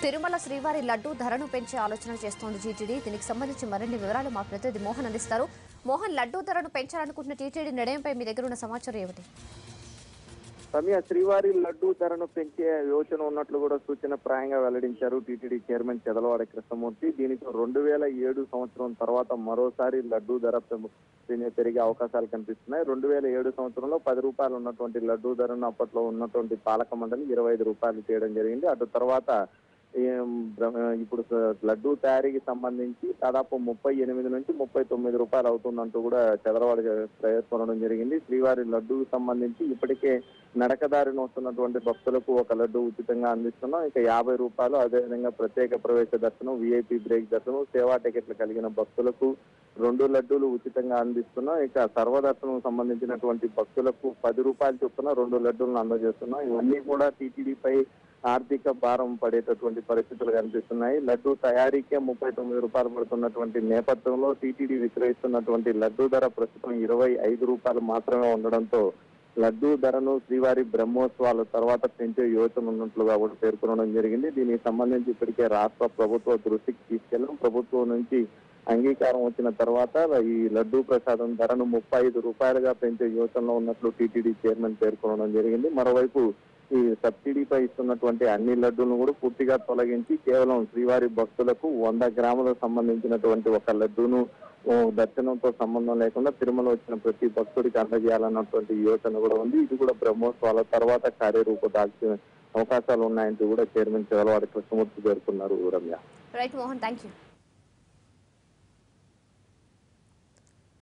తిరుమల శ్రీవారి లడ్డూ ధరను పెంచే ఆలోచన చేస్తోంది టీటీడీ. దీనికి సంబంధించి మరిన్ని వివరాలు మా ప్రతినిధి మోహన్ అందిస్తారు. మోహన్, లడ్డూ ధరను పెంచాలనుకుంటున్న టీటీడీ నిర్ణయంపై మీ దగ్గర ఉన్న సమాచారం ఏమిటి? రమ్య, శ్రీవారి లడ్డూ ధరను పెంచే యోచన ఉన్నట్లు కూడా సూచన ప్రాయంగా వెల్లడించారు టీటీడీ చైర్మన్ చెదలవాడ కృష్ణమూర్తి. దీనితో 2007 సంవత్సరం తర్వాత మరోసారి లడ్డూ ధర పెరిగే అవకాశాలు కనిపిస్తున్నాయి. 2007 సంవత్సరంలో 10 రూపాయలు ఉన్నటువంటి లడ్డూ ధరను అప్పట్లో ఉన్నటువంటి పాలక మండలి 25 రూపాయలు చేయడం జరిగింది. అటు తర్వాత ఇప్పుడు లడ్డూ తయారీకి సంబంధించి దాదాపు 38 నుంచి 39 రూపాయలు అవుతుందంటూ కూడా చదరవాడ ప్రయత్నం జరిగింది. శ్రీవారి లడ్డూకి సంబంధించి ఇప్పటికే నడకదారిని వస్తున్నటువంటి భక్తులకు ఒక లడ్డు ఉచితంగా అందిస్తున్నాం. ఇక 50 రూపాయలు, అదేవిధంగా ప్రత్యేక ప్రవేశ దర్శనం, విఐపి బ్రేక్ దర్శనం, సేవా టికెట్లు కలిగిన భక్తులకు 2 లడ్డూలు ఉచితంగా అందిస్తున్నాం. ఇక సర్వదర్శనం సంబంధించినటువంటి భక్తులకు 10 రూపాయలు చొప్పున 2 లడ్డూలను అందజేస్తున్నాం. ఇవన్నీ కూడా టీటీడీపై ఆర్థిక భారం పడేటటువంటి పరిస్థితులు కనిపిస్తున్నాయి. లడ్డూ తయారీకే 39 రూపాయలు పడుతున్నటువంటి నేపథ్యంలో టీటీడీ విక్రయిస్తున్నటువంటి లడ్డూ ధర ప్రస్తుతం 25 రూపాయలు మాత్రమే ఉండడంతో లడ్డూ ధరను శ్రీవారి బ్రహ్మోత్సవాల తర్వాత పెంచే యోచన ఉన్నట్లుగా కూడా పేర్కొనడం జరిగింది. దీనికి సంబంధించి ఇప్పటికే రాష్ట్ర ప్రభుత్వ దృష్టికి తీసుకెళ్లాం. ప్రభుత్వం నుంచి అంగీకారం వచ్చిన తర్వాత ఈ లడ్డూ ప్రసాదం ధరను 35 రూపాయలుగా పెంచే యోచనలో ఉన్నట్లు టీటీడీ చైర్మన్ పేర్కొనడం జరిగింది. మరోవైపు ఈ సబ్సిడీపై ఇస్తున్నటువంటి అన్ని లడ్డూలను కూడా పూర్తిగా తొలగించి కేవలం శ్రీవారి భక్తులకు 100 గ్రాములకు సంబంధించినటువంటి ఒక లడ్డూను దర్శనంతో సంబంధం లేకుండా తిరుమల వచ్చిన ప్రతి భక్తుడికి అందజేయాలన్నటువంటి యోచన కూడా ఉంది. ఇది కూడా బ్రహ్మోత్సవాల తర్వాత కార్యరూపం దాల్చిన అవకాశాలు ఉన్నాయంటూ కూడా చైర్మన్ చెదలవాడ కృష్ణమూర్తి పేర్కొన్నారు. Ramya. Right Mohan, thank you.